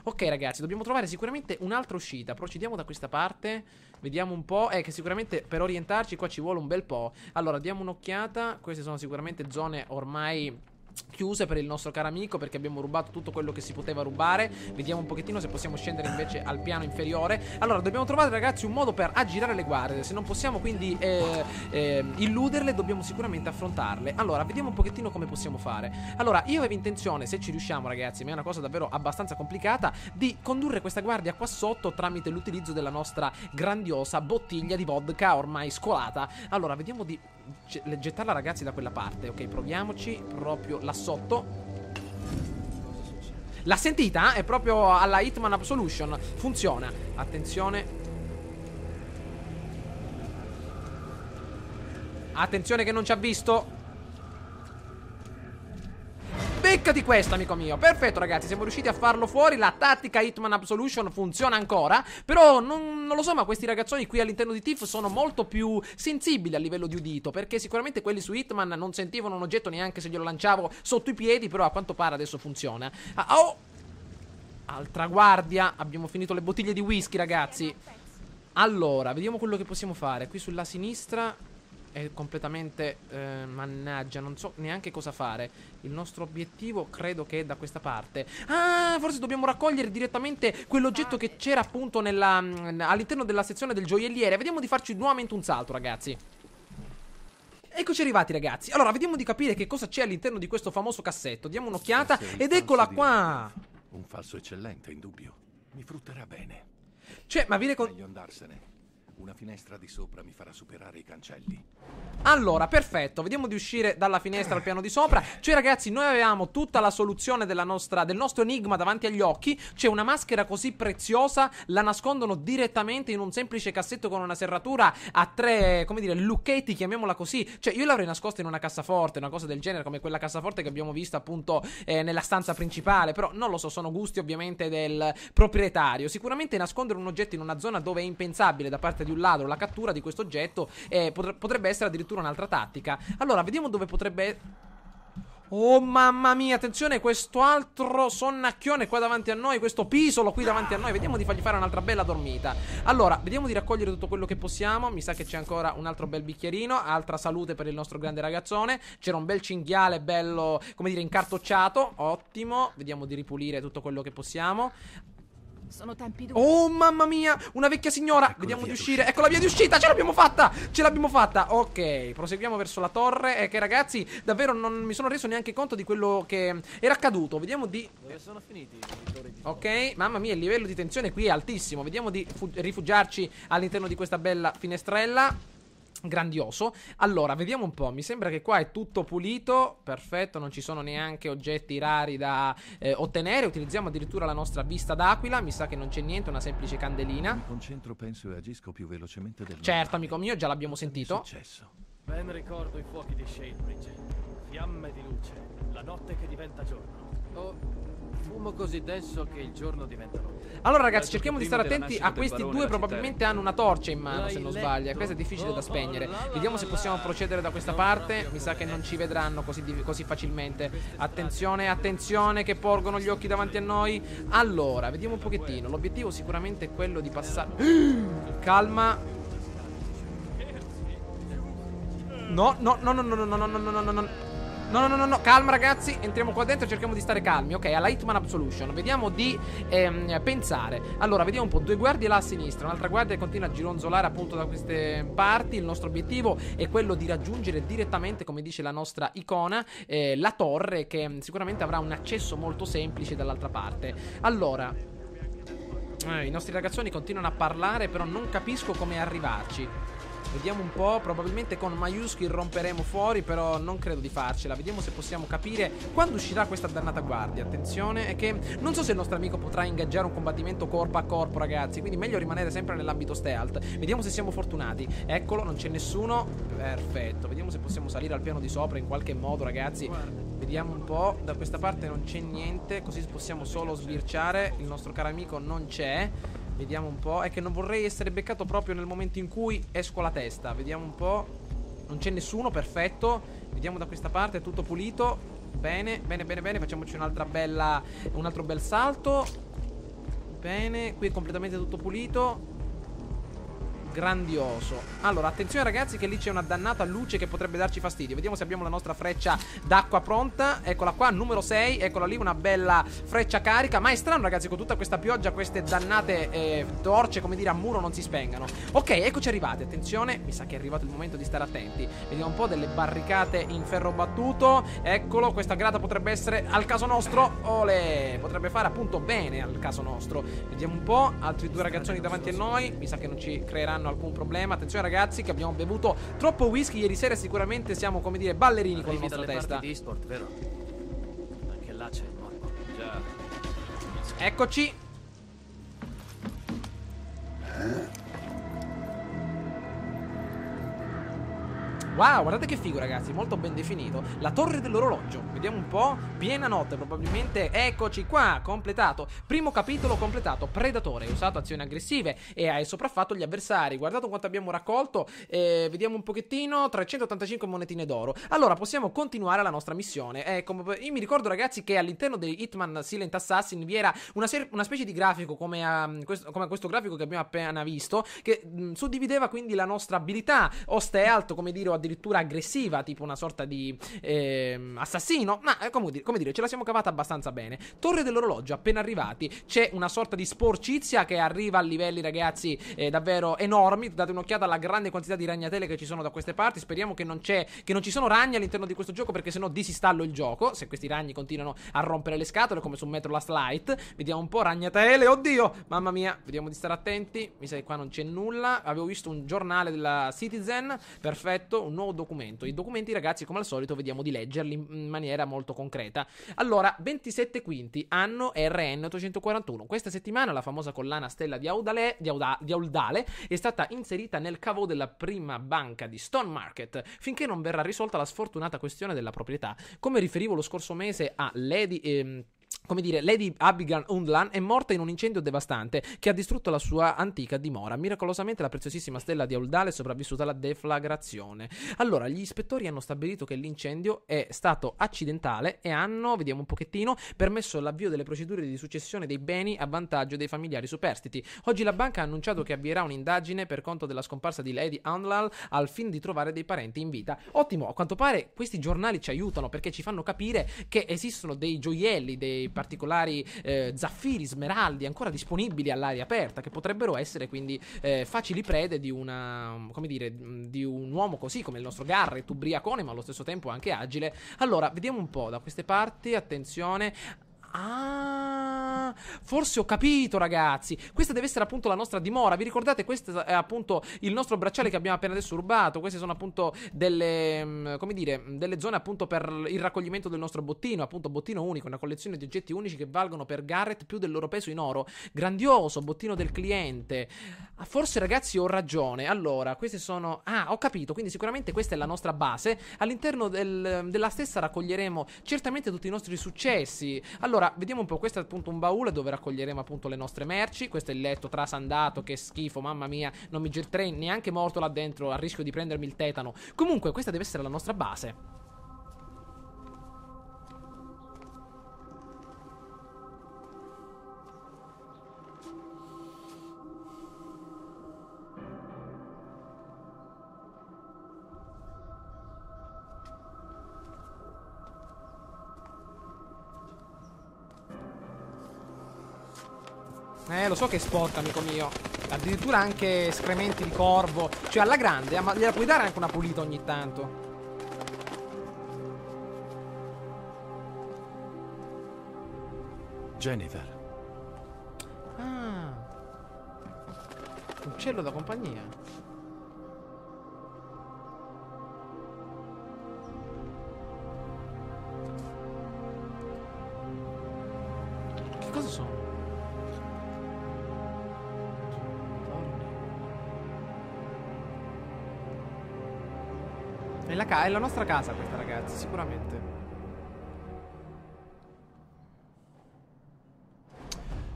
Ok ragazzi, dobbiamo trovare sicuramente un'altra uscita. Procediamo da questa parte. Vediamo un po'. Che sicuramente per orientarci qua ci vuole un bel po'. Allora, diamo un'occhiata. Queste sono sicuramente zone ormai chiuse per il nostro caro amico, perché abbiamo rubato tutto quello che si poteva rubare. Vediamo un pochettino se possiamo scendere invece al piano inferiore. Allora dobbiamo trovare ragazzi un modo per aggirare le guardie. Se non possiamo quindi illuderle, dobbiamo sicuramente affrontarle. Allora vediamo un pochettino come possiamo fare. Allora io avevo intenzione, se ci riusciamo ragazzi, ma è una cosa davvero abbastanza complicata, di condurre questa guardia qua sotto tramite l'utilizzo della nostra grandiosa bottiglia di vodka ormai scolata. Allora vediamo di gettarla ragazzi da quella parte. Ok, proviamoci proprio là sotto. L'ha sentita? È proprio alla Hitman Absolution. Funziona. Attenzione. Attenzione che non ci ha visto. Beccati questo, amico mio. Perfetto ragazzi, siamo riusciti a farlo fuori. La tattica Hitman Absolution funziona ancora. Però non lo so, ma questi ragazzoni qui all'interno di Thief sono molto più sensibili a livello di udito, perché sicuramente quelli su Hitman non sentivano un oggetto neanche se glielo lanciavo sotto i piedi. Però a quanto pare adesso funziona. Oh! Altra guardia. Abbiamo finito le bottiglie di whisky ragazzi. Allora, vediamo quello che possiamo fare. Qui sulla sinistra è completamente mannaggia, non so neanche cosa fare. Il nostro obiettivo credo che è da questa parte. Ah, forse dobbiamo raccogliere direttamente quell'oggetto che c'era appunto all'interno della sezione del gioielliere. Vediamo di farci nuovamente un salto ragazzi. Eccoci arrivati ragazzi. Allora vediamo di capire che cosa c'è all'interno di questo famoso cassetto. Diamo un'occhiata ed eccola qua. Un falso eccellente, indubbio. Mi frutterà bene. Cioè, ma viene con... Meglio andarsene. Una finestra di sopra mi farà superare i cancelli. Allora, perfetto, vediamo di uscire dalla finestra al piano di sopra. Cioè ragazzi, noi avevamo tutta la soluzione del nostro enigma davanti agli occhi. C'è una maschera così preziosa, la nascondono direttamente in un semplice cassetto con una serratura a tre, come dire, lucchetti, chiamiamola così. Cioè io l'avrei nascosta in una cassaforte, una cosa del genere, come quella cassaforte che abbiamo visto appunto nella stanza principale. Però non lo so, sono gusti ovviamente del proprietario. Sicuramente nascondere un oggetto in una zona dove è impensabile da parte di un ladro la cattura di questo oggetto potrebbe essere addirittura un'altra tattica. Allora vediamo dove potrebbe... Oh mamma mia, attenzione, questo altro sonnacchione qua davanti a noi, questo pisolo qui davanti a noi. Vediamo di fargli fare un'altra bella dormita. Allora, vediamo di raccogliere tutto quello che possiamo. Mi sa che c'è ancora un altro bel bicchierino. Altra salute per il nostro grande ragazzone. C'era un bel cinghiale bello, come dire, incartocciato. Ottimo, vediamo di ripulire tutto quello che possiamo. Sono tempi duri. Oh mamma mia, una vecchia signora. Vediamo di uscire. Ecco la via di uscita, ce l'abbiamo fatta. Ce l'abbiamo fatta. Ok, proseguiamo verso la torre. Che ragazzi, davvero non mi sono reso neanche conto di quello che era accaduto. Vediamo di... Dove sono finiti? Ok, mamma mia, il livello di tensione qui è altissimo. Vediamo di rifugiarci all'interno di questa bella finestrella. Grandioso. Allora, vediamo un po'. Mi sembra che qua è tutto pulito. Perfetto, non ci sono neanche oggetti rari da ottenere. Utilizziamo addirittura la nostra vista d'aquila. Mi sa che non c'è niente, una semplice candelina. Mi concentro, penso e agisco più velocemente del Certo, amico mio, già l'abbiamo sentito. Successo. Ben ricordo i fuochi di Shadebridge. Fiamme di luce. La notte che diventa giorno. Oh, fumo così denso che il giorno diventa notte. Allora ragazzi, cerchiamo di stare attenti a questi due. Probabilmente hanno una torcia in mano, se non sbaglio. Questa è difficile da spegnere. Vediamo se possiamo procedere da questa parte. Mi sa che non ci vedranno così facilmente. Attenzione, attenzione, che porgono gli occhi davanti a noi. Allora, vediamo un pochettino. L'obiettivo sicuramente è quello di passare. Calma. No, no, no, no, no, no, no, no, no, no, no, no. No, no, no, no, calma ragazzi, entriamo qua dentro e cerchiamo di stare calmi. Ok, alla Hitman Absolution, vediamo di pensare. Allora, vediamo un po', due guardie là a sinistra, un'altra guardia che continua a gironzolare appunto da queste parti. Il nostro obiettivo è quello di raggiungere direttamente, come dice la nostra icona, la torre, che sicuramente avrà un accesso molto semplice dall'altra parte. Allora, i nostri ragazzoni continuano a parlare, però non capisco come arrivarci. Vediamo un po', probabilmente con Mayuski romperemo fuori, però non credo di farcela. Vediamo se possiamo capire quando uscirà questa dannata guardia. Attenzione, è che non so se il nostro amico potrà ingaggiare un combattimento corpo a corpo, ragazzi, quindi meglio rimanere sempre nell'ambito stealth. Vediamo se siamo fortunati. Eccolo, non c'è nessuno. Perfetto, vediamo se possiamo salire al piano di sopra in qualche modo, ragazzi. Vediamo un po', da questa parte non c'è niente, così possiamo solo sbirciare. Il nostro caro amico non c'è. Vediamo un po'. È che non vorrei essere beccato proprio nel momento in cui esco la testa. Vediamo un po'. Non c'è nessuno, perfetto. Vediamo da questa parte, è tutto pulito. Bene, bene, bene, bene. Facciamoci un'altra bella... un altro bel salto. Bene, qui è completamente tutto pulito. Grandioso. Allora, attenzione ragazzi che lì c'è una dannata luce che potrebbe darci fastidio. Vediamo se abbiamo la nostra freccia d'acqua pronta. Eccola qua, numero 6. Eccola lì, una bella freccia carica. Ma è strano ragazzi, con tutta questa pioggia queste dannate torce, come dire, a muro non si spengano. Ok, eccoci arrivati, attenzione. Mi sa che è arrivato il momento di stare attenti. Vediamo un po' delle barricate in ferro battuto. Eccolo, questa grata potrebbe essere al caso nostro. Olè, potrebbe fare appunto bene al caso nostro. Vediamo un po', altri due ragazzoni davanti a noi. Mi sa che non ci creeranno alcun problema. Attenzione ragazzi che abbiamo bevuto troppo whisky ieri sera e sicuramente siamo, come dire, ballerini con la nostra testa. Di e-sport, vero? Anche là c'è il morbo. Già. Eccoci. Wow, guardate che figo ragazzi, molto ben definito. La torre dell'orologio, vediamo un po'. Piena notte probabilmente. Eccoci qua, completato. Primo capitolo completato. Predatore, hai usato azioni aggressive e hai sopraffatto gli avversari. Guardate quanto abbiamo raccolto. Vediamo un pochettino. 385 monetine d'oro. Allora possiamo continuare la nostra missione. Io mi ricordo ragazzi che all'interno di Hitman Silent Assassin vi era una specie di grafico come questo grafico che abbiamo appena visto, che suddivideva quindi la nostra abilità o stealth, come dire, o addirittura aggressiva, tipo una sorta di assassino. Ma come dire, ce la siamo cavata abbastanza bene. Torre dell'orologio, appena arrivati. C'è una sorta di sporcizia che arriva a livelli ragazzi davvero enormi. Date un'occhiata alla grande quantità di ragnatele che ci sono da queste parti. Speriamo che non ci sono ragni all'interno di questo gioco, perché sennò disinstallo il gioco se questi ragni continuano a rompere le scatole come su Metro Last Light. Vediamo un po', ragnatele, oddio, mamma mia. Vediamo di stare attenti. Mi sa che qua non c'è nulla. Avevo visto un giornale della Citizen. Perfetto, un nuovo documento. I documenti ragazzi come al solito vediamo di leggerli in maniera molto concreta. Allora, 27 quinti, anno RN 841. Questa settimana la famosa collana stella di Audale è stata inserita nel cavo della prima banca di Stone Market finché non verrà risolta la sfortunata questione della proprietà. Come riferivo lo scorso mese a Lady Abigail Undlan è morta in un incendio devastante che ha distrutto la sua antica dimora. Miracolosamente la preziosissima stella di Audale è sopravvissuta alla deflagrazione. Allora, gli ispettori hanno stabilito che l'incendio è stato accidentale e hanno, vediamo un pochettino, permesso l'avvio delle procedure di successione dei beni a vantaggio dei familiari superstiti. Oggi la banca ha annunciato che avvierà un'indagine per conto della scomparsa di Lady Undlan al fine di trovare dei parenti in vita. Ottimo, a quanto pare questi giornali ci aiutano perché ci fanno capire che esistono dei gioielli, dei particolari zaffiri, smeraldi ancora disponibili all'aria aperta, che potrebbero essere quindi facili prede di di un uomo così come il nostro Garrett, ubriacone ma allo stesso tempo anche agile. Allora, vediamo un po' da queste parti, attenzione. Ah, forse ho capito ragazzi. Questa deve essere appunto la nostra dimora. Vi ricordate? Questo è appunto il nostro bracciale che abbiamo appena adesso rubato. Queste sono appunto delle, come dire, delle zone appunto per il raccoglimento del nostro bottino. Appunto bottino unico, una collezione di oggetti unici che valgono per Garrett più del loro peso in oro. Grandioso, bottino del cliente. Forse ragazzi ho ragione. Allora, queste sono... Ah, ho capito. Quindi sicuramente questa è la nostra base. All'interno della stessa raccoglieremo certamente tutti i nostri successi. Allora, vediamo un po', questo è appunto un baule dove raccoglieremo appunto le nostre merci. Questo è il letto trasandato, che schifo, mamma mia. Non mi getterei neanche morto là dentro, a rischio di prendermi il tetano. Comunque, questa deve essere la nostra base. Lo so che è sporca, amico mio. Addirittura anche escrementi di corvo. Cioè, alla grande, ma gliela puoi dare anche una pulita ogni tanto. Jennifer. Ah. Uccello da compagnia. Che cosa sono? È la nostra casa questa, ragazzi, sicuramente.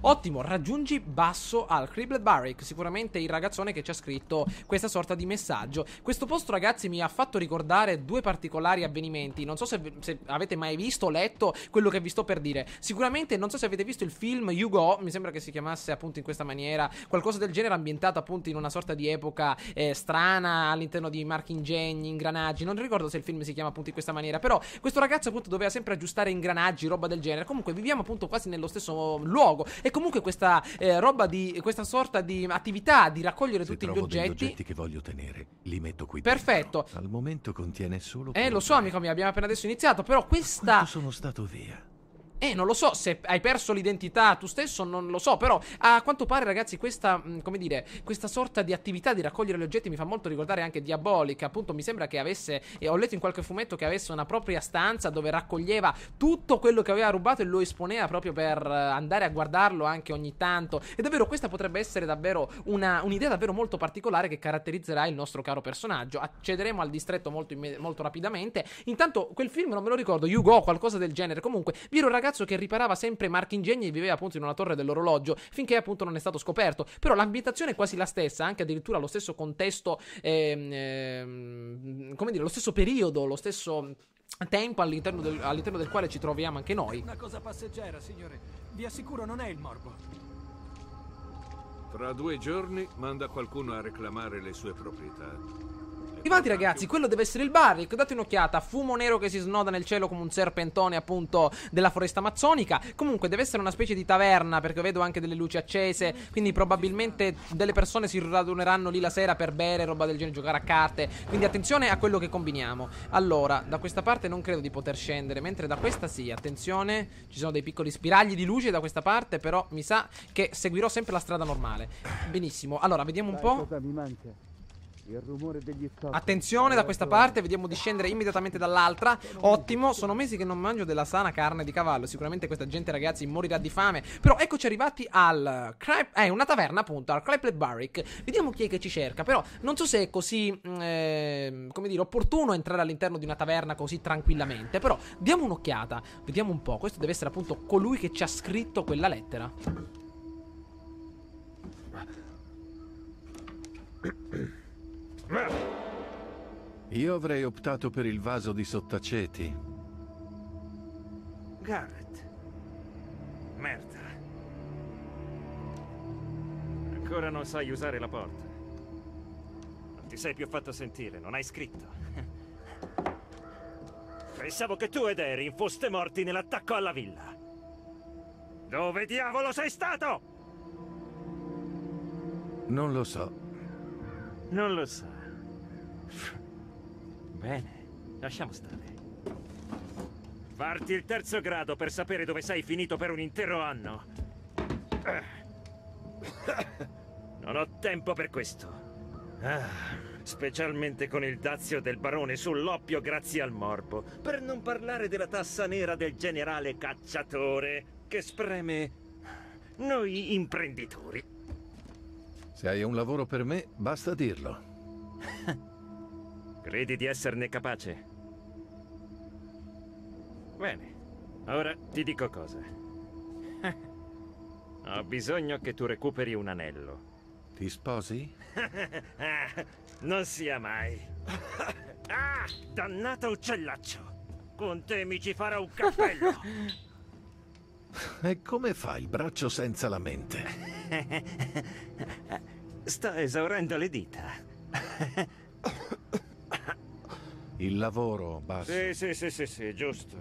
Ottimo, raggiungi basso al Criblet Barrick, sicuramente il ragazzone che ci ha scritto questa sorta di messaggio. Questo posto, ragazzi, mi ha fatto ricordare due particolari avvenimenti. Non so se avete mai visto o letto quello che vi sto per dire. Sicuramente non so se avete visto il film Hugo, mi sembra che si chiamasse appunto in questa maniera, qualcosa del genere, ambientato appunto in una sorta di epoca strana, all'interno di marchingegni, ingranaggi. Non ricordo se il film si chiama appunto in questa maniera, però questo ragazzo appunto doveva sempre aggiustare ingranaggi, roba del genere. Comunque viviamo appunto quasi nello stesso luogo. E comunque questa roba di questa sorta di attività di raccogliere Se tutti gli trovo degli oggetti. oggetti che voglio tenere, li metto qui Perfetto. dentro. Al momento contiene solo Lo so, amico mio, abbiamo appena adesso iniziato. Però questa Quanto sono stato via? non lo so, se hai perso l'identità tu stesso, non lo so, però a quanto pare, ragazzi, questa, come dire, questa sorta di attività di raccogliere gli oggetti mi fa molto ricordare anche Diabolic. Appunto, mi sembra che avesse, ho letto in qualche fumetto che avesse una propria stanza dove raccoglieva tutto quello che aveva rubato e lo esponeva proprio per andare a guardarlo anche ogni tanto. E davvero questa potrebbe essere davvero un'idea davvero molto particolare che caratterizzerà il nostro caro personaggio. Accederemo al distretto molto rapidamente. Intanto quel film non me lo ricordo, Hugo o qualcosa del genere. Comunque vi era un ragazzo che riparava sempre marchingegni e viveva appunto in una torre dell'orologio finché appunto non è stato scoperto. Però l'ambientazione è quasi la stessa, anche addirittura lo stesso contesto, come dire, lo stesso periodo, lo stesso tempo all'interno del quale ci troviamo anche noi. Una cosa passeggera, signore. Vi assicuro, non è il morbo. Tra 2 giorni manda qualcuno a reclamare le sue proprietà. Avanti, ragazzi, quello deve essere il Barrick. Date un'occhiata, fumo nero che si snoda nel cielo come un serpentone appunto della foresta amazzonica. Comunque deve essere una specie di taverna, perché vedo anche delle luci accese, quindi probabilmente delle persone si raduneranno lì la sera per bere, roba del genere, giocare a carte. Quindi attenzione a quello che combiniamo. Allora, da questa parte non credo di poter scendere, mentre da questa sì, attenzione, ci sono dei piccoli spiragli di luce da questa parte, però mi sa che seguirò sempre la strada normale. Benissimo, allora vediamo un po'. Cosa mi manca? Il rumore degli scoppi. Attenzione da questa parte, vediamo di scendere immediatamente dall'altra. Ottimo, sono mesi che non mangio della sana carne di cavallo. Sicuramente questa gente, ragazzi, morirà di fame. Però eccoci arrivati al una taverna appunto, al Criblet Barrick. Vediamo chi è che ci cerca. Però non so se è così come dire, opportuno entrare all'interno di una taverna così tranquillamente. Però diamo un'occhiata, vediamo un po'. Questo deve essere appunto colui che ci ha scritto quella lettera. Io avrei optato per il vaso di sottaceti. Garrett. Merda. Ancora non sai usare la porta. Non ti sei più fatto sentire, non hai scritto. Pensavo che tu ed Erin foste morti nell'attacco alla villa. Dove diavolo sei stato? Non lo so. Non lo so. Bene, lasciamo stare. Farti il 3° grado per sapere dove sei finito per un intero anno. Non ho tempo per questo. Specialmente con il dazio del barone sull'oppio grazie al morbo. Per non parlare della tassa nera del generale cacciatore che spreme noi imprenditori. Se hai un lavoro per me, basta dirlo. Credi di esserne capace? Bene, ora ti dico cosa. Ho bisogno che tu recuperi un anello. Ti sposi? Non sia mai. Ah, dannato uccellaccio! Con te mi ci farò un cappello! E come fa il braccio senza la mente? Sta esaurendo le dita. Il lavoro, basta. Sì, giusto.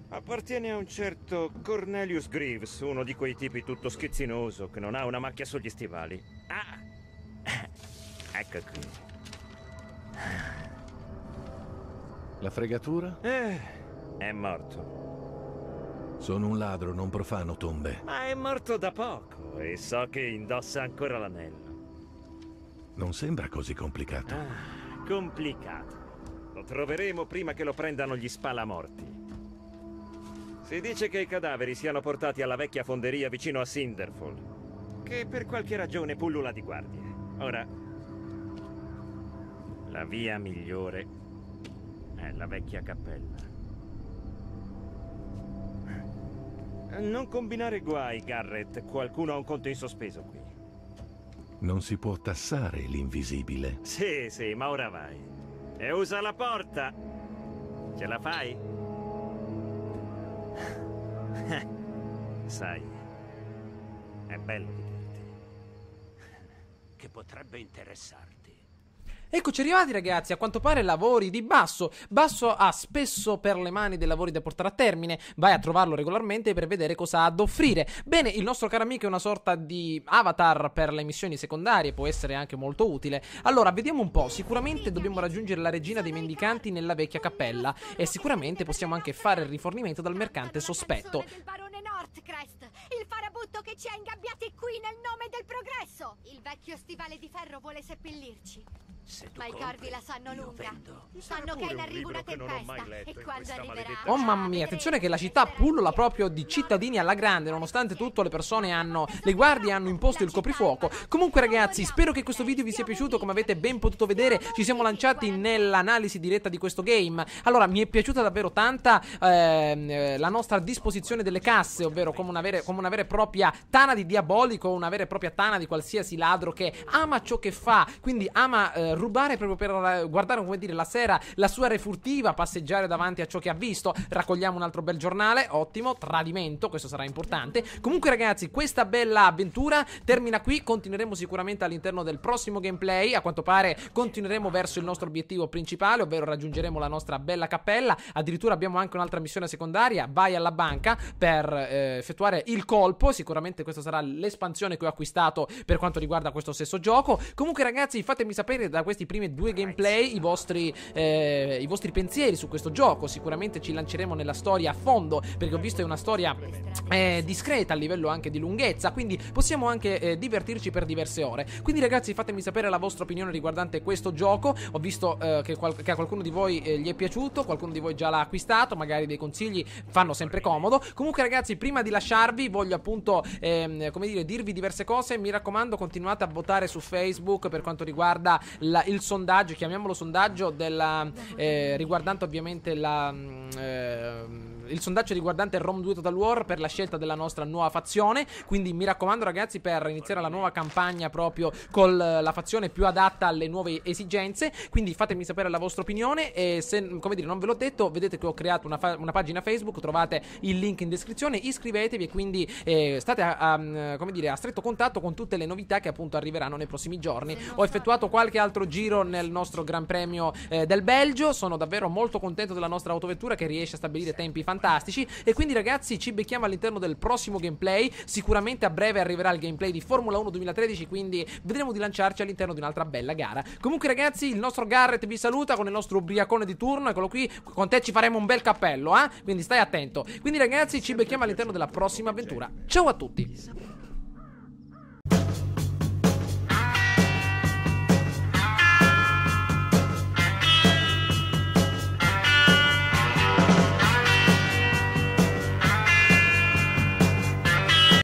Appartiene a un certo Cornelius Greaves, uno di quei tipi tutto schizzinoso che non ha una macchia sugli stivali. Ah! Ecco qui. La fregatura? È morto. Sono un ladro, non profano tombe. Ma è morto da poco e so che indossa ancora l'anello. Non sembra così complicato. Complicato. Lo troveremo prima che lo prendano gli spalamorti. Si dice che i cadaveri siano portati alla vecchia fonderia vicino a Cinderfall, che per qualche ragione pullula di guardie. Ora, la via migliore è la vecchia cappella. Non combinare guai, Garrett. Qualcuno ha un conto in sospeso qui. Non si può tassare l'invisibile. Sì, ma ora vai. E usa la porta. Ce la fai? Sai, è bello vederti. Che potrebbe interessarti. Eccoci arrivati ragazzi, a quanto pare lavori di Basso. Basso ha spesso per le mani dei lavori da portare a termine, vai a trovarlo regolarmente per vedere cosa ha ad offrire. Bene, il nostro caro amico è una sorta di avatar per le missioni secondarie, può essere anche molto utile. Allora, vediamo un po', sicuramente dobbiamo raggiungere la regina dei mendicanti nella vecchia cappella e sicuramente possiamo anche fare il rifornimento dal mercante sospetto. Del barone Northcrest, il farabutto che ci ha ingabbiati qui nel nome del progresso. Il vecchio stivale di ferro vuole seppellirci. Ma i corvi la sanno lunga. Sanno che è in arrivo una tempesta e quando arriverà... Oh mamma mia, attenzione che la città pullola proprio di cittadini alla grande. Nonostante tutto le persone hanno... le guardie hanno imposto il coprifuoco. Comunque ragazzi, spero che questo video vi sia piaciuto. Come avete ben potuto vedere, ci siamo lanciati nell'analisi diretta di questo game. Allora, mi è piaciuta davvero tanta la nostra disposizione delle casse, ovvero come una vera e propria tana di diabolico, una vera e propria tana di qualsiasi ladro che ama ciò che fa, quindi ama rubare proprio per guardare, come dire, la sera la sua refurtiva, passeggiare davanti a ciò che ha visto. Raccogliamo un altro bel giornale, ottimo, tradimento, questo sarà importante. Comunque ragazzi, questa bella avventura termina qui, continueremo sicuramente all'interno del prossimo gameplay. A quanto pare continueremo verso il nostro obiettivo principale, ovvero raggiungeremo la nostra bella cappella. Addirittura abbiamo anche un'altra missione secondaria, vai alla banca per effettuare il colpo. Sicuramente questa sarà l'espansione che ho acquistato per quanto riguarda questo stesso gioco. Comunque ragazzi, fatemi sapere da questi primi due gameplay i vostri pensieri su questo gioco. Sicuramente ci lanceremo nella storia a fondo, perché ho visto è una storia discreta a livello anche di lunghezza, quindi possiamo anche divertirci per diverse ore. Quindi ragazzi, fatemi sapere la vostra opinione riguardante questo gioco. Ho visto che a qualcuno di voi gli è piaciuto, qualcuno di voi già l'ha acquistato, magari dei consigli fanno sempre comodo. Comunque ragazzi, prima di lasciarvi voglio appunto come dire, dirvi diverse cose. Mi raccomando, continuate a votare su Facebook per quanto riguarda il sondaggio, chiamiamolo sondaggio riguardante ovviamente il sondaggio riguardante Rome 2 Total War per la scelta della nostra nuova fazione. Quindi mi raccomando ragazzi, per iniziare la nuova campagna proprio con la fazione più adatta alle nuove esigenze. Quindi fatemi sapere la vostra opinione. E se, come dire, non ve l'ho detto, vedete che ho creato una pagina Facebook, trovate il link in descrizione, iscrivetevi e quindi state come dire, a stretto contatto con tutte le novità che appunto arriveranno nei prossimi giorni. Ho effettuato qualche altro giro nel nostro Gran Premio del Belgio, sono davvero molto contento della nostra autovettura che riesce a stabilire tempi fantastici. E quindi ragazzi, ci becchiamo all'interno del prossimo gameplay. Sicuramente a breve arriverà il gameplay di Formula 1 2013, quindi vedremo di lanciarci all'interno di un'altra bella gara. Comunque ragazzi, il nostro Garrett vi saluta con il nostro ubriacone di turno. Eccolo qui, con te ci faremo un bel cappello, quindi stai attento. Quindi ragazzi, ci becchiamo all'interno della prossima avventura. Ciao a tutti.